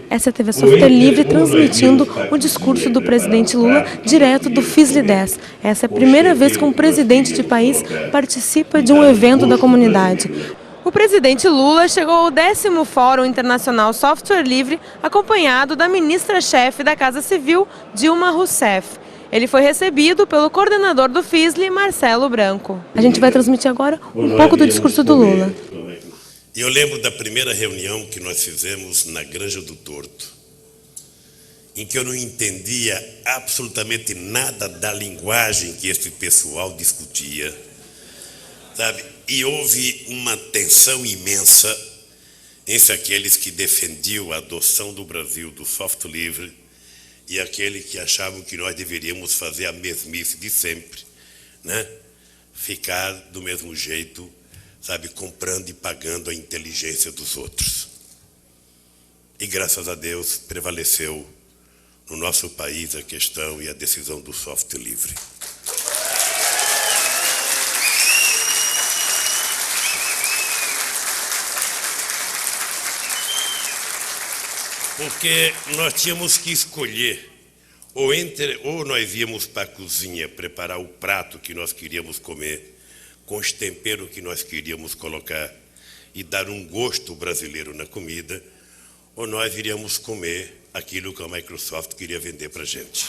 Essa é a TV Software Livre transmitindo o discurso do presidente Lula direto do FISLE 10. Essa é a primeira vez que um presidente de país participa de um evento da comunidade. O presidente Lula chegou ao 10º Fórum Internacional Software Livre, acompanhado da ministra-chefe da Casa Civil, Dilma Rousseff. Ele foi recebido pelo coordenador do FISLE, Marcelo Branco. A gente vai transmitir agora um pouco do discurso do Lula. Eu lembro da primeira reunião que nós fizemos na Granja do Torto, em que eu não entendia absolutamente nada da linguagem que esse pessoal discutia, sabe? E houve uma tensão imensa entre aqueles que defendiam a adoção do Brasil do software livre e aqueles que achavam que nós deveríamos fazer a mesmice de sempre, né? Ficar do mesmo jeito, sabe, comprando e pagando a inteligência dos outros. E graças a Deus prevaleceu no nosso país a questão e a decisão do software livre. Porque nós tínhamos que escolher, ou nós íamos para a cozinha preparar o prato que nós queríamos comer, com os temperos que nós queríamos colocar e dar um gosto brasileiro na comida, ou nós iríamos comer aquilo que a Microsoft queria vender para a gente.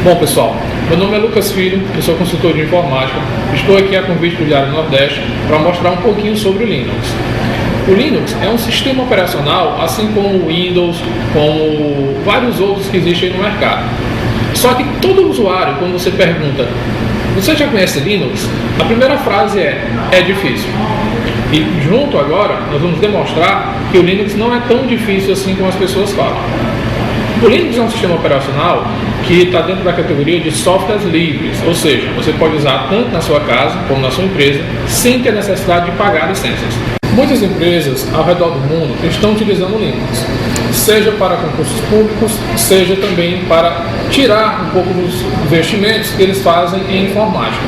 Bom, pessoal, meu nome é Lucas Filho, eu sou consultor de informática. Estou aqui a convite do Diário Nordeste para mostrar um pouquinho sobre o Linux. O Linux é um sistema operacional, assim como o Windows, como vários outros que existem no mercado. Só que todo usuário, quando você pergunta, você já conhece Linux? A primeira frase é difícil. E junto agora, nós vamos demonstrar que o Linux não é tão difícil assim como as pessoas falam. O Linux é um sistema operacional que está dentro da categoria de softwares livres, ou seja, você pode usar tanto na sua casa como na sua empresa, sem ter necessidade de pagar licenças. Muitas empresas ao redor do mundo estão utilizando o Linux, seja para concursos públicos, seja também para tirar um pouco dos investimentos que eles fazem em informática.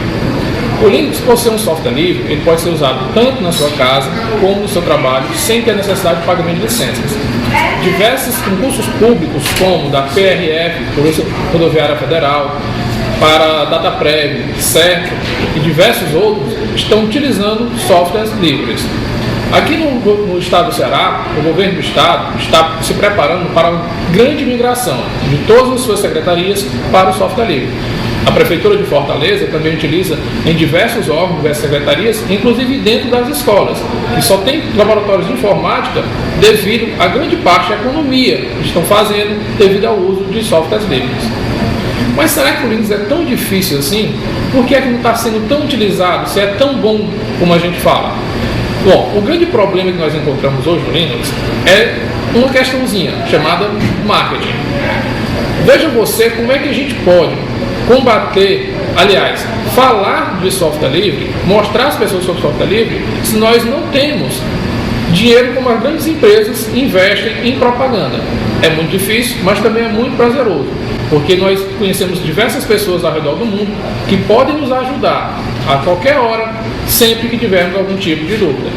O Linux, por ser um software livre, ele pode ser usado tanto na sua casa como no seu trabalho, sem ter necessidade de pagamento de licenças. Diversos concursos públicos, como da PRF, Polícia Rodoviária Federal, para a DataPrev, CERT e diversos outros, estão utilizando softwares livres. Aqui no estado do Ceará, o governo do estado está se preparando para uma grande migração de todas as suas secretarias para o software livre. A Prefeitura de Fortaleza também utiliza em diversos órgãos, diversas secretarias, inclusive dentro das escolas, que só tem laboratórios de informática devido a grande parte da economia que estão fazendo devido ao uso de softwares livres. Mas será que o Linux é tão difícil assim? Por que é que não está sendo tão utilizado, se é tão bom como a gente fala? Bom, o grande problema que nós encontramos hoje no Linux é uma questãozinha chamada marketing. Veja você como é que a gente pode combater, aliás, falar de software livre, mostrar às pessoas sobre software livre, se nós não temos dinheiro como as grandes empresas investem em propaganda. É muito difícil, mas também é muito prazeroso, porque nós conhecemos diversas pessoas ao redor do mundo que podem nos ajudar a qualquer hora, sempre que tivermos algum tipo de dúvida.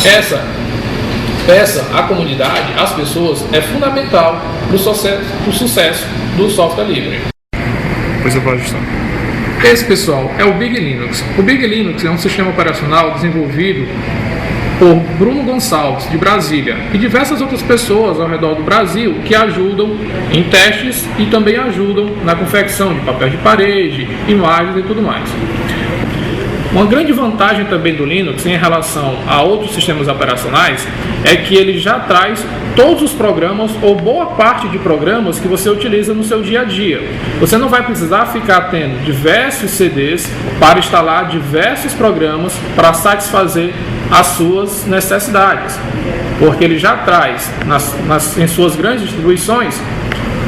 Essa à comunidade, às pessoas, é fundamental para o sucesso do software livre. Pois eu vou ajustar. Esse, pessoal, é o Big Linux. O Big Linux é um sistema operacional desenvolvido por Bruno Gonçalves, de Brasília, e diversas outras pessoas ao redor do Brasil que ajudam em testes e também ajudam na confecção de papel de parede, imagens e tudo mais. Uma grande vantagem também do Linux em relação a outros sistemas operacionais é que ele já traz todos os programas ou boa parte de programas que você utiliza no seu dia a dia. Você não vai precisar ficar tendo diversos CDs para instalar diversos programas para satisfazer as suas necessidades, porque ele já traz em suas grandes distribuições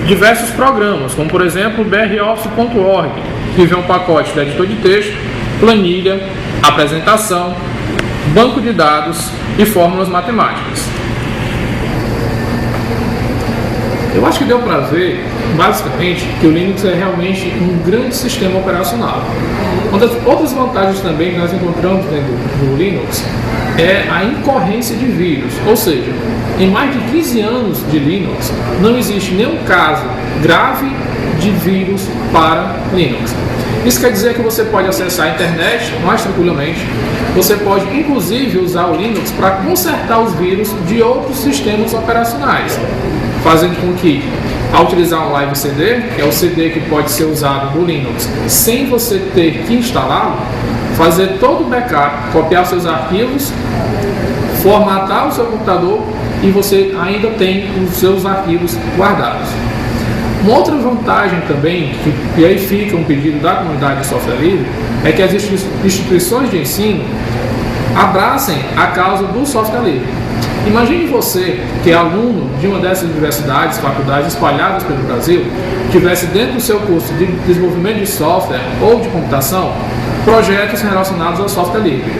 diversos programas, como por exemplo o broffice.org, que vem um pacote de editor de texto, planilha, apresentação, banco de dados e fórmulas matemáticas. Eu acho que deu para ver, basicamente, que o Linux é realmente um grande sistema operacional. Uma das outras vantagens também que nós encontramos dentro do Linux é a incorrência de vírus, ou seja, em mais de 15 anos de Linux, não existe nenhum caso grave de vírus para Linux. Isso quer dizer que você pode acessar a internet mais tranquilamente, você pode inclusive usar o Linux para consertar os vírus de outros sistemas operacionais, fazendo com que, ao utilizar um Live CD, que é o CD que pode ser usado no Linux, sem você ter que instalá-lo, fazer todo o backup, copiar seus arquivos, formatar o seu computador e você ainda tem os seus arquivos guardados. Uma outra vantagem também, e aí fica um pedido da comunidade de software livre, é que as instituições de ensino abracem a causa do software livre. Imagine você, que é aluno de uma dessas universidades, faculdades espalhadas pelo Brasil, tivesse dentro do seu curso de desenvolvimento de software ou de computação, projetos relacionados ao software livre.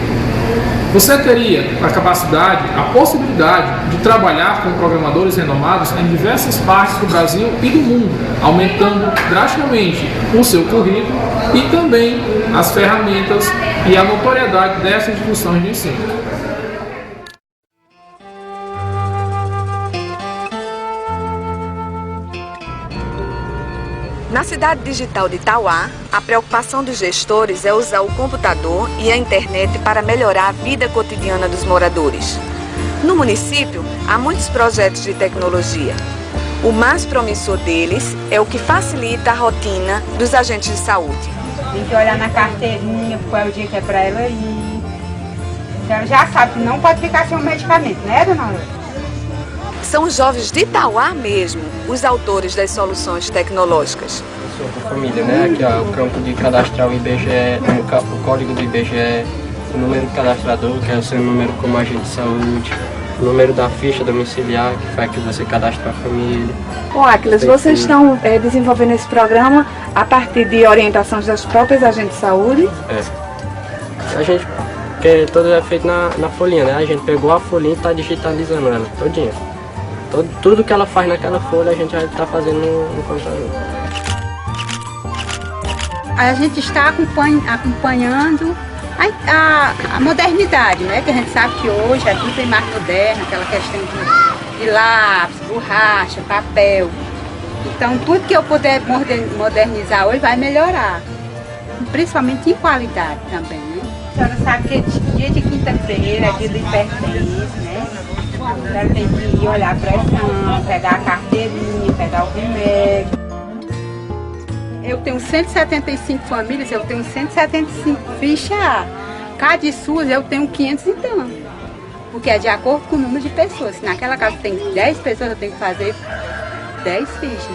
Você teria a capacidade, a possibilidade de trabalhar com programadores renomados em diversas partes do Brasil e do mundo, aumentando drasticamente o seu currículo e também as ferramentas e a notoriedade dessas instituições de ensino. Na cidade digital de Tauá, a preocupação dos gestores é usar o computador e a internet para melhorar a vida cotidiana dos moradores. No município, há muitos projetos de tecnologia. O mais promissor deles é o que facilita a rotina dos agentes de saúde. Tem que olhar na carteirinha qual é o dia que é para ela ir. Então ela já sabe que não pode ficar sem um medicamento, né, dona Laura? São os jovens de Itauá mesmo, os autores das soluções tecnológicas. Sou da família, né? Aqui ó, o campo de cadastrar o IBGE, o código do IBGE, o número do cadastrador, que é o seu número como agente de saúde, o número da ficha domiciliar, que faz que você cadastre a família. Bom, Aquiles, vocês estão desenvolvendo esse programa a partir de orientações das próprias agentes de saúde? A gente, porque tudo é feito na folhinha, né? A gente pegou a folhinha e está digitalizando ela todinha. Tudo que ela faz naquela folha a gente já está fazendo no computador. A gente está acompanhando a modernidade, né? Que a gente sabe que hoje é tudo bem mais moderno, aquela questão de lápis, borracha, papel. Então tudo que eu puder modernizar hoje vai melhorar, principalmente em qualidade também, né? A senhora sabe que dia de quinta-feira é dia do hipertenso, né? Ela tem que olhar a pressão, pegar a carteirinha, pegar o remédio. Eu tenho 175 famílias, eu tenho 175 fichas. Cada suas eu tenho 500 então. Porque é de acordo com o número de pessoas. Se naquela casa tem 10 pessoas, eu tenho que fazer 10 fichas.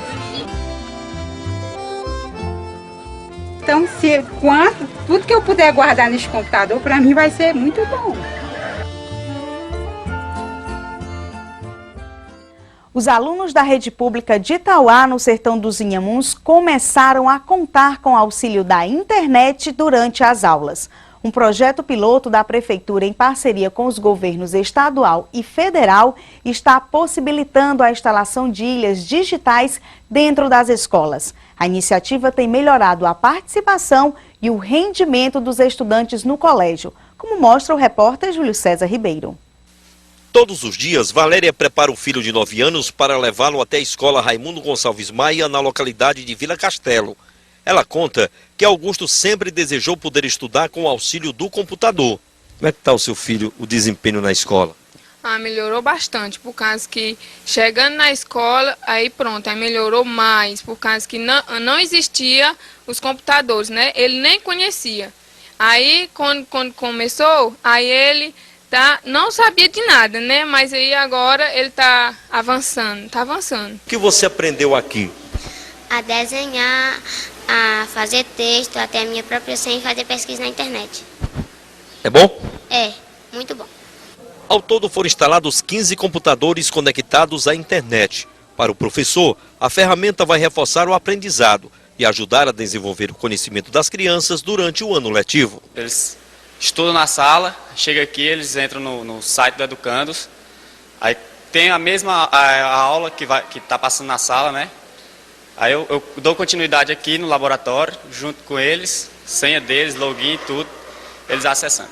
Então, tudo que eu puder guardar nesse computador, para mim vai ser muito bom. Os alunos da rede pública de Itauá, no sertão dos Inhamuns, começaram a contar com o auxílio da internet durante as aulas. Um projeto piloto da Prefeitura, em parceria com os governos estadual e federal, está possibilitando a instalação de ilhas digitais dentro das escolas. A iniciativa tem melhorado a participação e o rendimento dos estudantes no colégio, como mostra o repórter Júlio César Ribeiro. Todos os dias, Valéria prepara o filho de 9 anos para levá-lo até a escola Raimundo Gonçalves Maia, na localidade de Vila Castelo. Ela conta que Augusto sempre desejou poder estudar com o auxílio do computador. Como é que está o seu filho, o desempenho na escola? Melhorou bastante, por causa que chegando na escola, aí pronto, aí melhorou mais, por causa que não existia os computadores, né? Ele nem conhecia. Aí, quando começou, aí ele não sabia de nada, né? Mas aí agora ele está avançando, O que você aprendeu aqui? A desenhar, a fazer texto, até a minha própria senha e fazer pesquisa na internet. É bom? É, muito bom. Ao todo foram instalados 15 computadores conectados à internet. Para o professor, a ferramenta vai reforçar o aprendizado e ajudar a desenvolver o conhecimento das crianças durante o ano letivo. Eles estudam na sala, chega aqui, eles entram no site do Educandos, aí tem a mesma a aula que está passando na sala, né? Aí eu dou continuidade aqui no laboratório, junto com eles, senha deles, login e tudo, eles acessando.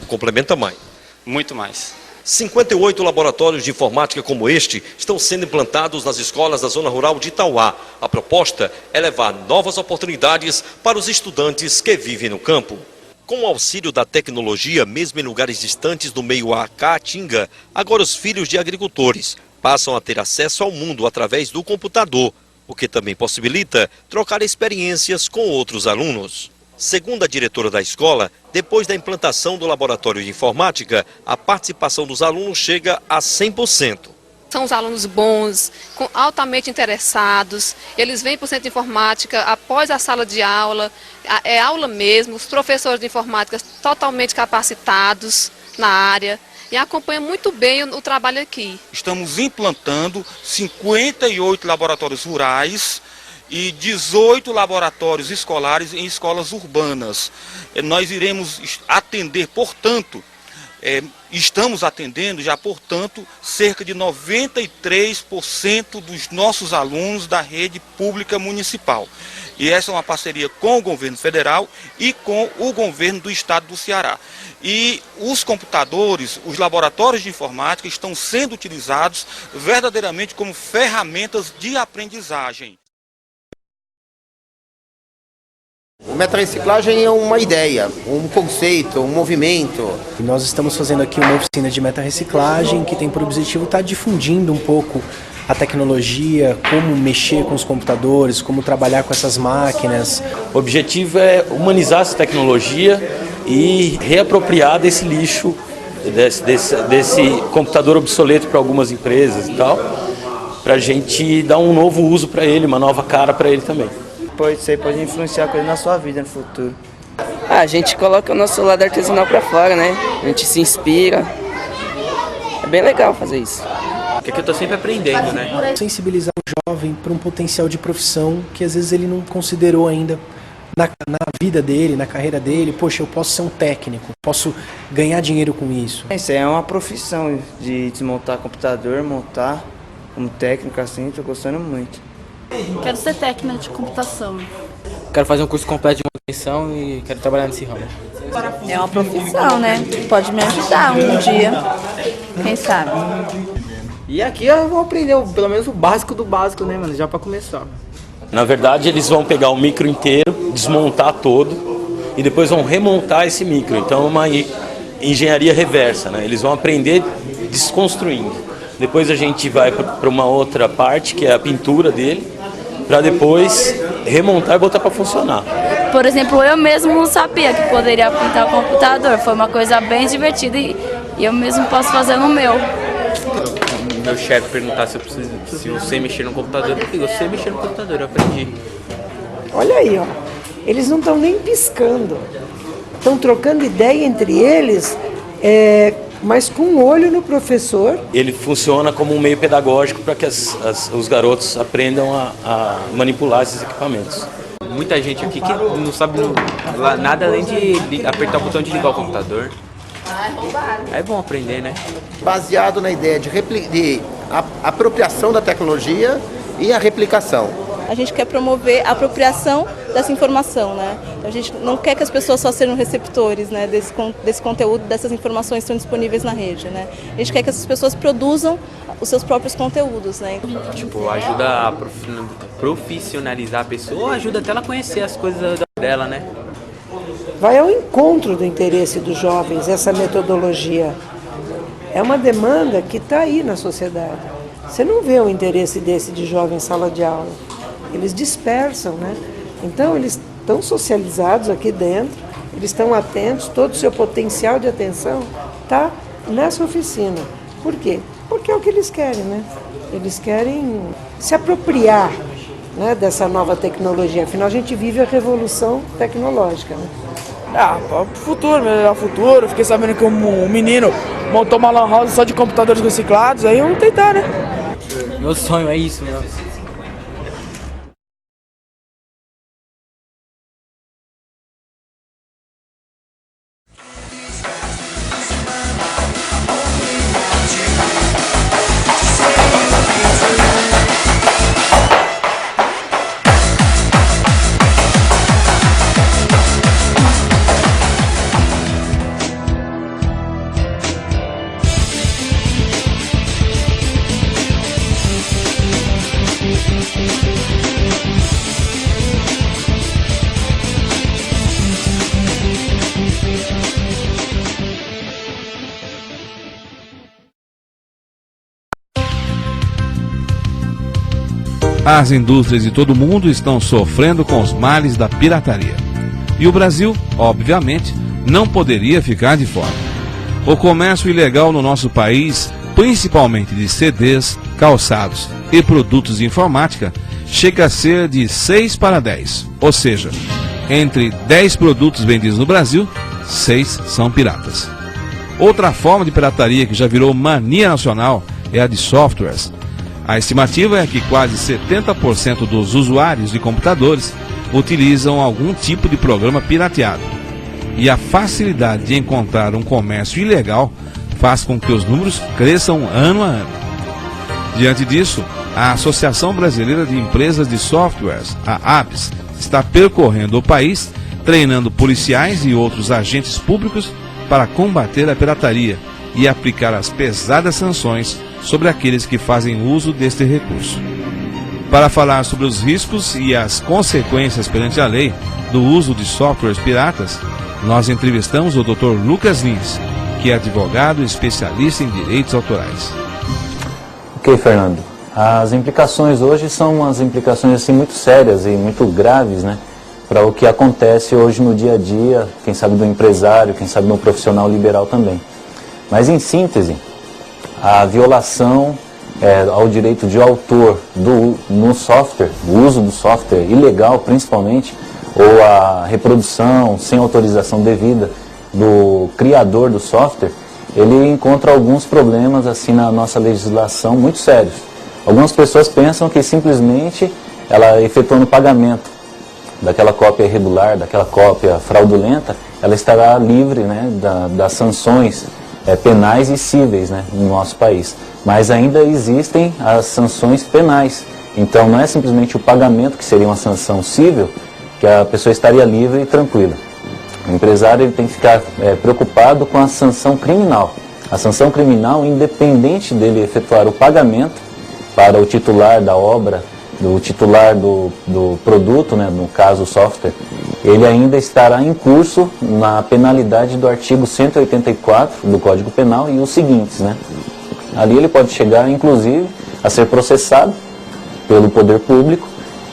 Complementa mais. Muito mais. 58 laboratórios de informática como este estão sendo implantados nas escolas da zona rural de Itauá. A proposta é levar novas oportunidades para os estudantes que vivem no campo. Com o auxílio da tecnologia, mesmo em lugares distantes do meio à caatinga, agora os filhos de agricultores passam a ter acesso ao mundo através do computador, o que também possibilita trocar experiências com outros alunos. Segundo a diretora da escola, depois da implantação do laboratório de informática, a participação dos alunos chega a 100%. São os alunos bons, altamente interessados, eles vêm para o centro de informática após a sala de aula, é aula mesmo, os professores de informática totalmente capacitados na área e acompanham muito bem o trabalho aqui. Estamos implantando 58 laboratórios rurais e 18 laboratórios escolares em escolas urbanas. Nós iremos atender, portanto, estamos atendendo já, portanto, cerca de 93% dos nossos alunos da rede pública municipal. E essa é uma parceria com o governo federal e com o governo do estado do Ceará. E os computadores, os laboratórios de informática estão sendo utilizados verdadeiramente como ferramentas de aprendizagem. O meta-reciclagem é uma ideia, um conceito, um movimento. Nós estamos fazendo aqui uma oficina de meta-reciclagem que tem por objetivo estar difundindo um pouco a tecnologia, como mexer com os computadores, como trabalhar com essas máquinas. O objetivo é humanizar essa tecnologia e reapropriar desse lixo, desse computador obsoleto para algumas empresas e tal, para a gente dar um novo uso para ele, uma nova cara para ele também. Isso aí pode influenciar coisa na sua vida no futuro. A gente coloca o nosso lado artesanal para fora, né? A gente se inspira. É bem legal fazer isso. Porque eu tô sempre aprendendo, né? Sensibilizar o jovem para um potencial de profissão que às vezes ele não considerou ainda na vida dele, na carreira dele. Poxa, eu posso ser um técnico, posso ganhar dinheiro com isso. Isso aí é uma profissão de desmontar computador, montar como técnico assim, tô gostando muito. Quero ser técnica de computação. Quero fazer um curso completo de manutenção e quero trabalhar nesse ramo. É uma profissão, né? Pode me ajudar um dia, quem sabe. E aqui eu vou aprender pelo menos o básico do básico, né, mano? Já para começar. Na verdade, eles vão pegar o micro inteiro, desmontar todo e depois vão remontar esse micro. Então é uma engenharia reversa, né? Eles vão aprender desconstruindo. Depois a gente vai para uma outra parte, que é a pintura dele, para depois remontar e botar para funcionar. Por exemplo, eu mesmo não sabia que poderia pintar o computador. Foi uma coisa bem divertida e eu mesmo posso fazer no meu. Meu chefe perguntar se eu sei mexer no computador, eu digo, eu sei mexer no computador, eu aprendi. Olha aí, ó. Eles não estão nem piscando. Estão trocando ideia entre eles, mas com um olho no professor. Ele funciona como um meio pedagógico para que os garotos aprendam a manipular esses equipamentos. Muita gente aqui que não sabe nada além de apertar o botão de ligar o computador. É bom aprender, né? Baseado na ideia de apropriação da tecnologia e a replicação. A gente quer promover a apropriação dessa informação, né? A gente não quer que as pessoas só sejam receptores, né, desse conteúdo, dessas informações que estão disponíveis na rede, né? A gente quer que essas pessoas produzam os seus próprios conteúdos, né? Tipo, ajuda a profissionalizar a pessoa, ajuda até ela a conhecer as coisas dela, né? Vai ao encontro do interesse dos jovens, essa metodologia. É uma demanda que está aí na sociedade. Você não vê o interesse desse de jovem em sala de aula. Eles dispersam, né? Então, eles estão socializados aqui dentro, eles estão atentos, todo o seu potencial de atenção está nessa oficina. Por quê? Porque é o que eles querem, né? Eles querem se apropriar, né, dessa nova tecnologia. Afinal, a gente vive a revolução tecnológica, né? Para o futuro, melhorar o futuro. Fiquei sabendo que um menino montou uma lan house só de computadores reciclados, aí vamos tentar, né? Meu sonho é isso, meu. As indústrias de todo o mundo estão sofrendo com os males da pirataria. E o Brasil, obviamente, não poderia ficar de fora. O comércio ilegal no nosso país, principalmente de CDs, calçados e produtos de informática, chega a ser de 6 para 10. Ou seja, entre 10 produtos vendidos no Brasil, 6 são piratas. Outra forma de pirataria que já virou mania nacional é a de softwares. A estimativa é que quase 70% dos usuários de computadores utilizam algum tipo de programa pirateado. E a facilidade de encontrar um comércio ilegal faz com que os números cresçam ano a ano. Diante disso, a Associação Brasileira de Empresas de Softwares, a ABS, está percorrendo o país, treinando policiais e outros agentes públicos para combater a pirataria e aplicar as pesadas sanções sobre aqueles que fazem uso deste recurso. Para falar sobre os riscos e as consequências perante a lei do uso de softwares piratas, nós entrevistamos o Dr. Lucas Lins, que é advogado e especialista em direitos autorais. Ok, Fernando. As implicações hoje são umas implicações assim, muito sérias e muito graves, né, para o que acontece hoje no dia a dia, quem sabe do empresário, quem sabe do profissional liberal também. Mas em síntese, a violação ao direito de autor no software, o uso do software ilegal principalmente, ou a reprodução sem autorização devida do criador do software, ele encontra alguns problemas assim na nossa legislação muito sérios. Algumas pessoas pensam que simplesmente ela efetuando o pagamento daquela cópia irregular, daquela cópia fraudulenta, ela estará livre, né, das sanções penais e cíveis, né, no nosso país. Mas ainda existem as sanções penais. Então não é simplesmente o pagamento que seria uma sanção cível que a pessoa estaria livre e tranquila. O empresário ele tem que ficar preocupado com a sanção criminal. A sanção criminal, independente dele efetuar o pagamento para o titular da obra, do titular do produto, né, no caso o software, ele ainda estará em curso na penalidade do artigo 184 do Código Penal e os seguintes, né? Ali ele pode chegar, inclusive, a ser processado pelo poder público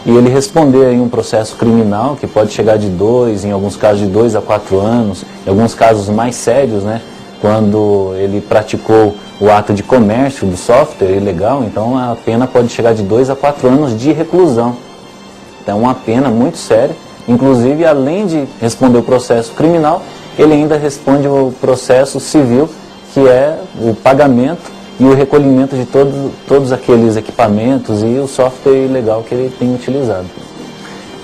e ele responder aí um processo criminal que pode chegar de 2, em alguns casos de 2 a 4 anos, em alguns casos mais sérios, né? Quando ele praticou o ato de comércio do software ilegal, então a pena pode chegar de 2 a 4 anos de reclusão. Então é uma pena muito séria, inclusive além de responder o processo criminal, ele ainda responde o processo civil, que é o pagamento e o recolhimento de todos aqueles equipamentos e o software ilegal que ele tem utilizado.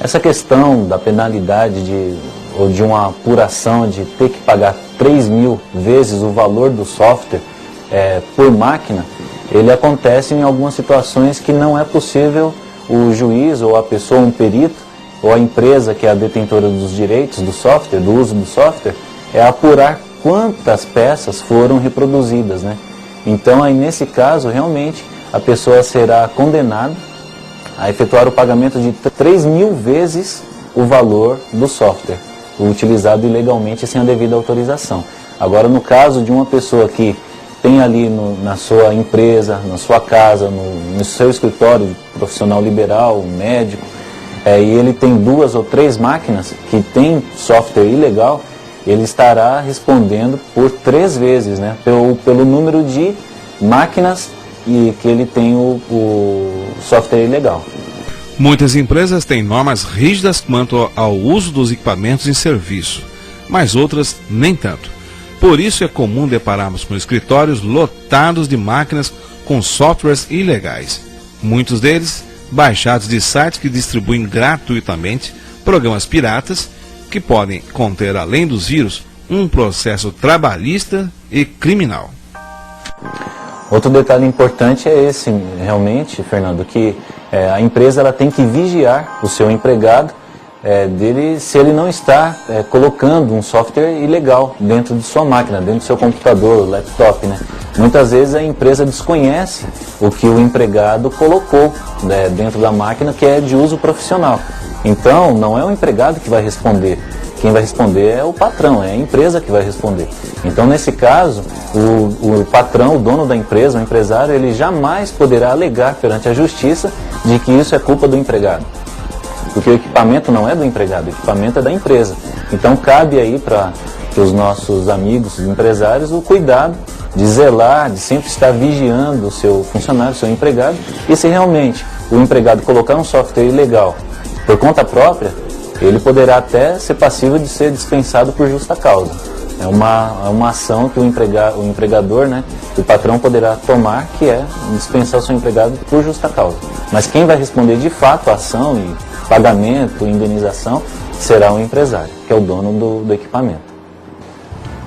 Essa questão da penalidade ou de uma apuração de ter que pagar 3.000 vezes o valor do software por máquina, ele acontece em algumas situações que não é possível o juiz ou a pessoa, um perito, ou a empresa que é a detentora dos direitos do software, do uso do software, apurar quantas peças foram reproduzidas, né? Então, aí, nesse caso, realmente, a pessoa será condenada a efetuar o pagamento de 3.000 vezes o valor do software, utilizado ilegalmente sem a devida autorização. Agora, no caso de uma pessoa que tem ali na sua empresa, na sua casa, no seu escritório profissional liberal, médico, e ele tem 2 ou 3 máquinas que tem software ilegal, ele estará respondendo por 3 vezes, né, pelo número de máquinas que ele tem o software ilegal. Muitas empresas têm normas rígidas quanto ao uso dos equipamentos em serviço, mas outras nem tanto. Por isso é comum depararmos com escritórios lotados de máquinas com softwares ilegais. Muitos deles baixados de sites que distribuem gratuitamente programas piratas que podem conter, além dos vírus, um processo trabalhista e criminal. Outro detalhe importante é esse, realmente, Fernando, que a empresa ela tem que vigiar o seu empregado dele se ele não está colocando um software ilegal dentro de sua máquina, dentro do seu computador, laptop, né? Muitas vezes a empresa desconhece o que o empregado colocou dentro da máquina, que é de uso profissional. Então, não é o empregado que vai responder. Quem vai responder é o patrão, é a empresa que vai responder. Então, nesse caso, o patrão, o dono da empresa, o empresário, ele jamais poderá alegar perante a justiça de que isso é culpa do empregado. Porque o equipamento não é do empregado, o equipamento é da empresa. Então, cabe aí para os nossos amigos empresários o cuidado de zelar, de sempre estar vigiando o seu funcionário, o seu empregado. E se realmente o empregado colocar um software ilegal por conta própria, ele poderá até ser passível de ser dispensado por justa causa. É uma ação que o empregador, né, o patrão poderá tomar, que é dispensar o seu empregado por justa causa. Mas quem vai responder de fato a ação e pagamento, indenização, será o empresário, que é o dono do equipamento.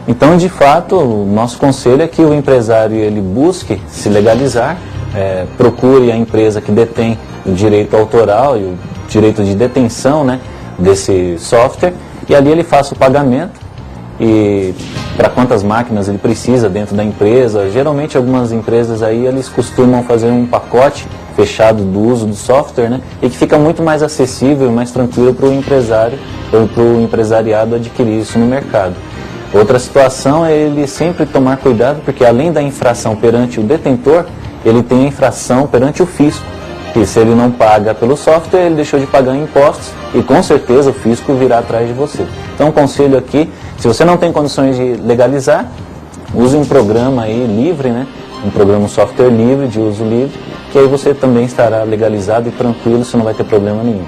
Então, de fato, o nosso conselho é que o empresário ele busque se legalizar, procure a empresa que detém o direito autoral e o direito de detenção, né, desse software, e ali ele faça o pagamento e para quantas máquinas ele precisa dentro da empresa. Geralmente algumas empresas aí eles costumam fazer um pacote fechado do uso do software, né, e que fica muito mais acessível e mais tranquilo para o empresário ou para o empresariado adquirir isso no mercado. Outra situação é ele sempre tomar cuidado, porque além da infração perante o detentor, ele tem a infração perante o fisco. E se ele não paga pelo software, ele deixou de pagar impostos e com certeza o fisco virá atrás de você. Então, conselho aqui, se você não tem condições de legalizar, use um programa aí livre, né? Um programa, um software livre, de uso livre, que aí você também estará legalizado e tranquilo, você não vai ter problema nenhum.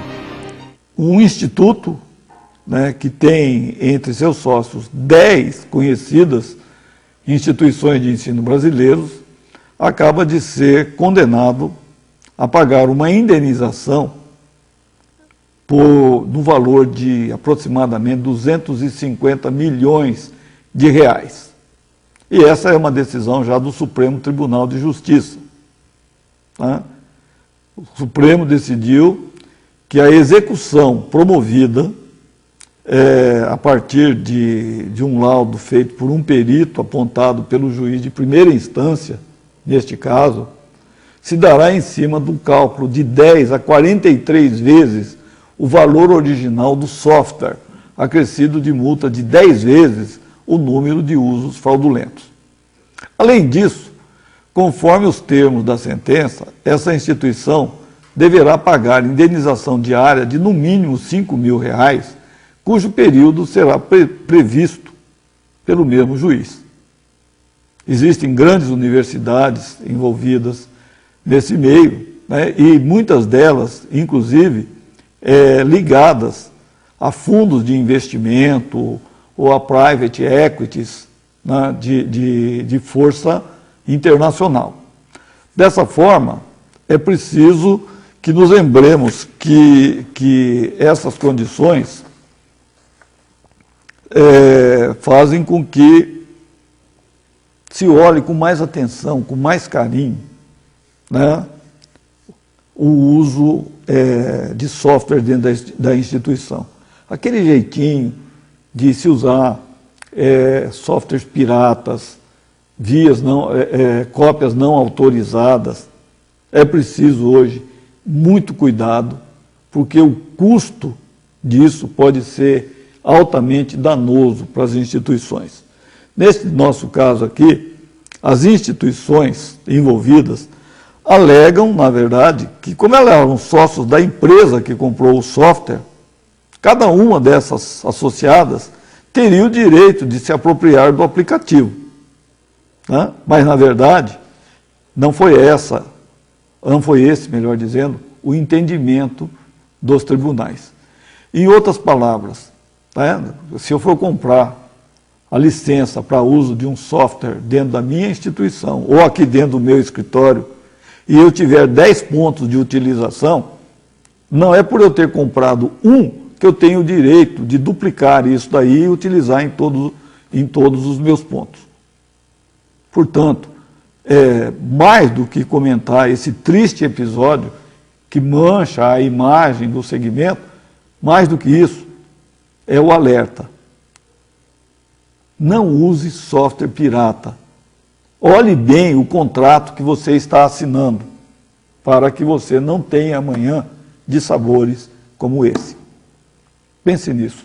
Um instituto, né, que tem entre seus sócios 10 conhecidas instituições de ensino brasileiros, acaba de ser condenado a pagar uma indenização no valor de aproximadamente 250 milhões de reais. E essa é uma decisão já do Supremo Tribunal de Justiça. Tá? O Supremo decidiu que a execução promovida a partir de um laudo feito por um perito apontado pelo juiz de primeira instância, neste caso, se dará em cima do cálculo de 10 a 43 vezes o valor original do software, acrescido de multa de 10 vezes o número de usos fraudulentos. Além disso, conforme os termos da sentença, essa instituição deverá pagar indenização diária de no mínimo R$5 mil, cujo período será previsto pelo mesmo juiz. Existem grandes universidades envolvidas nesse meio, né, e muitas delas, inclusive, ligadas a fundos de investimento ou a private equities, né, de força internacional. Dessa forma, é preciso que nos lembremos que essas condições fazem com que se olhe com mais atenção, com mais carinho, né, o uso de software dentro da instituição. Aquele jeitinho de se usar softwares piratas, cópias não autorizadas, é preciso hoje muito cuidado, porque o custo disso pode ser altamente danoso para as instituições. Nesse nosso caso aqui, as instituições envolvidas alegam, na verdade, que como elas eram sócios da empresa que comprou o software, cada uma dessas associadas teria o direito de se apropriar do aplicativo. Né? Mas, na verdade, não foi esse, melhor dizendo, o entendimento dos tribunais. Em outras palavras, né, se eu for comprar a licença para uso de um software dentro da minha instituição ou aqui dentro do meu escritório e eu tiver 10 pontos de utilização, não é por eu ter comprado um que eu tenho o direito de duplicar isso daí e utilizar em todos os meus pontos. Portanto, mais do que comentar esse triste episódio que mancha a imagem do segmento, mais do que isso, é o alerta. Não use software pirata. Olhe bem o contrato que você está assinando, para que você não tenha amanhã dissabores como esse. Pense nisso.